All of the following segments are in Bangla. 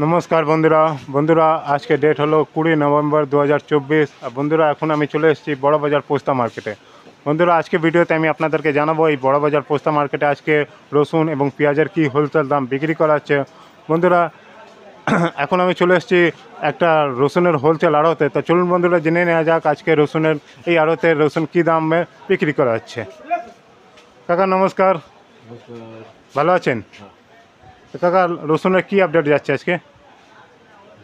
নমস্কার বন্ধুরা বন্ধুরা আজকে ডেট হলো 20 নভেম্বর 2024। আর বন্ধুরা এখন আমি চলে এসেছি বড়বাজার পোস্তা মার্কেটে। বন্ধুরা আজকে ভিডিওতে আমি আপনাদেরকে জানাবো এই বড়বাজার পোস্তা মার্কেটে আজকে রসুন এবং পেঁয়াজের কি হোলসেল দাম বিক্রি করা হচ্ছে। বন্ধুরা এখন আমি চলে এসেছি একটা রসুনের হোলসেল আড়তে। তো চলুন বন্ধুরা জেনে নেওয়া যাক আজকে রসুনের এই আড়তে রসুন কী দামে বিক্রি করা হচ্ছে। কাকা নমস্কার, ভালো আছেন? তো কাকা রসুনের কি আপডেট যাচ্ছে আজকে?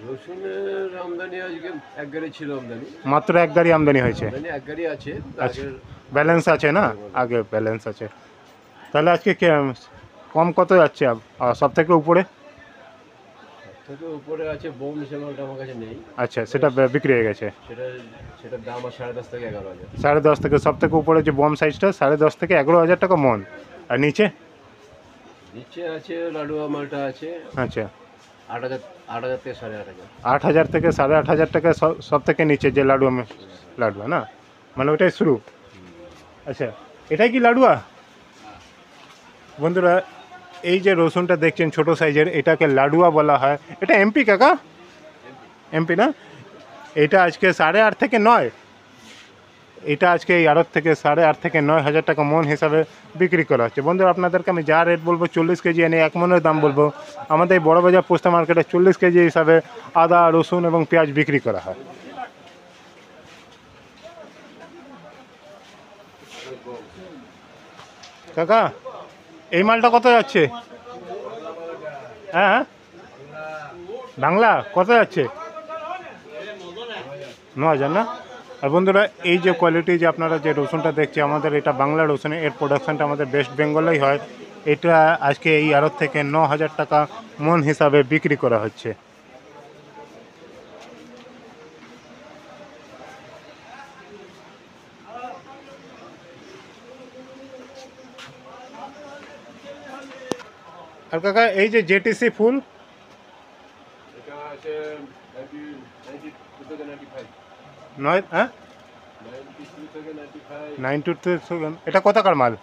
রসুনের আমদানি আজকে এক গাড়ি ছিল, আমদানি মাত্র এক গাড়ি আমদানি হয়েছে। এক গাড়ি আছে। আচ্ছা, ব্যালেন্স আছে না? আগে ব্যালেন্স আছে। তাহলে আজকে কম কত যাচ্ছে সব থেকে উপরে? থেকে উপরে আছে বোম, সে মালটা আমার কাছে নেই। আচ্ছা, সেটা বিক্রি হয়ে গেছে। সেটার দাম আছে 10.5 থেকে 11,000। 10.5 থেকে সব থেকে উপরে যে বম সাইজটা 10.5 থেকে 11,000 টাকা মন। আর নিচে নিচে আছে লাডুয়া মালটা আছে। আচ্ছা, 8,000 থেকে 8,500। 8,000 থেকে 8,500 টাকা সব থেকে নিচে যে লাডুয়া না, মানে ওটাই শুরু। আচ্ছা, এটাই কি লাডুয়া? বন্ধুরা এই যে রসুনটা দেখছেন ছোট সাইজের, এটাকে লাডুয়া বলা হয়। এটা এমপি কাকা? এমপি না? এটা আজকে 8.5 থেকে 9, এটা আজকে এই আড়ত থেকে 8.5 থেকে 9,000 টাকা মন হিসাবে বিক্রি করা হচ্ছে। বন্ধুরা আপনাদেরকে আমি যা রেট বলবো 40 কেজি এনে 1 মনের দাম বলবো। আমাদের এই বড়বাজার পোস্তা মার্কেটে 40 কেজি হিসাবে আদা, রসুন এবং পেঁয়াজ বিক্রি করা হয়। কাকা এই মালটা কত যাচ্ছে? হ্যাঁ, বাংলা কত যাচ্ছে? 9,000 না? আর বন্ধুরা এই যে কোয়ালিটি যে আপনারা যে রসুনটা দেখছে আমাদের, এটা বাংলা রসুন। এর প্রোডাকশানটা আমাদের ওয়েস্ট বেঙ্গলেই হয়। এটা আজকে এই আড়ত থেকে 9,000 টাকা মন হিসাবে বিক্রি করা হচ্ছে। আর কাকা এই যে জেটিসি ফুল, এটা আছে 92 থেকে 95। 92 থেকে 95। 92, এটা কতকার মাল?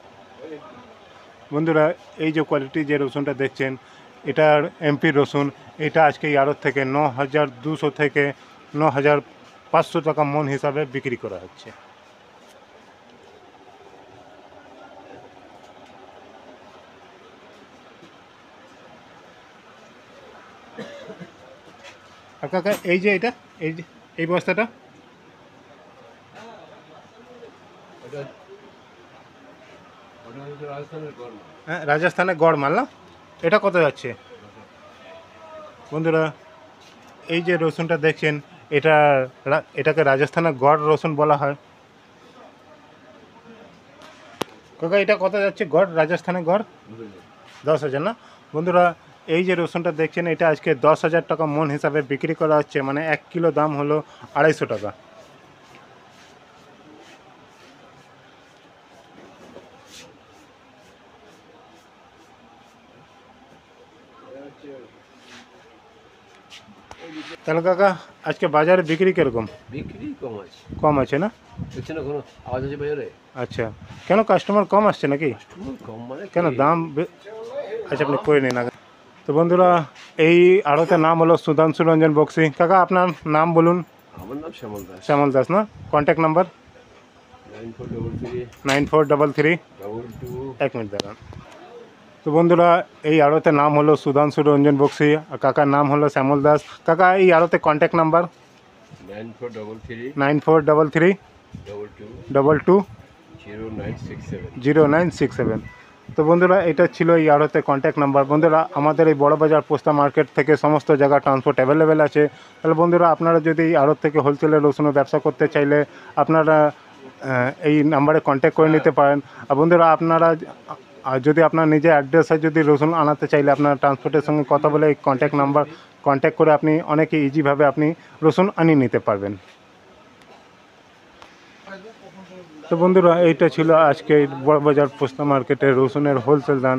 বন্ধুরা এই যে কোয়ালিটি যে রসুনটা দেখছেন এটার এমপি রসুন। এটা আজকে এই আড়ত থেকে 9,200 থেকে 9,500 টাকা মন হিসাবে বিক্রি করা হচ্ছে। আর কাকা এই যে এটা এই বস্তাটা, রাজস্থানের গড়। হ্যাঁ রাজস্থানের গড় মাল না? এটা কত যাচ্ছে? বন্ধুরা এই যে রসুনটা দেখছেন এটাকে রাজস্থানের গড় রসুন বলা হয়। কাকা এটা কত যাচ্ছে গড়, রাজস্থানের গড়? 10,000 না? বন্ধুরা এই যে রসুনটা দেখছেন এটা আজকে 10,000 টাকা মন হিসাবে বিক্রি করা হচ্ছে, মানে 1 কিলো দাম হলো 250 টাকা। তাহলে কাকা আজকে বাজারে বিক্রি কীরকম? বিক্রি কম আছে। কম আছে না? দেখছি না কোনো আওয়াজ আছে বাজারে। আচ্ছা, কেন কাস্টমার কম আসছে নাকি? কম মানে কেন দাম আচ্ছা আপনি করে নিন আগে। তো বন্ধুরা এই আড়তের নাম হলো সুধাংশু রঞ্জন বক্সি। কাকা আপনার নাম বলুন। আমার নাম শ্যামল দাস। শ্যামল দাস না? Contact number 9433 9433 22। 1 মিনিট দাঁড়ান। তো বন্ধুরা এই আড়তের নাম হলো সুধাংশু রঞ্জন বক্সি, আর কাকার নাম হলো শ্যামল দাস। কাকা এই আড়তে কন্ট্যাক্ট নাম্বার 9433 9433 22 0967। 0967। তো বন্ধুরা এটা ছিল এই আড়তে কন্ট্যাক্ট নাম্বার। বন্ধুরা আমাদের এই বড়বাজার পোস্তা মার্কেট থেকে সমস্ত জায়গা ট্রান্সপোর্ট অ্যাভেলেবেল আছে। তাহলে বন্ধুরা আপনারা যদি এই আড়ত থেকে হোলসেলের রসুনের ব্যবসা করতে চাইলে আপনারা এই নাম্বারে কন্ট্যাক্ট করে নিতে পারেন। আর বন্ধুরা আপনারা যদি আপনার নিজের অ্যাড্রেসে যদি রসুন আনাতে চাইলে আপনার ট্রান্সপোর্টের সঙ্গে কথা বলে এই কন্ট্যাক্ট নাম্বার কন্ট্যাক্ট করে আপনি অনেকে ইজিভাবে আপনি রসুন আনিয়ে নিতে পারবেন। তো বন্ধুরা এইটা ছিল আজকে বড়বাজার পোস্তা মার্কেটের রসুনের হোলসেল দাম।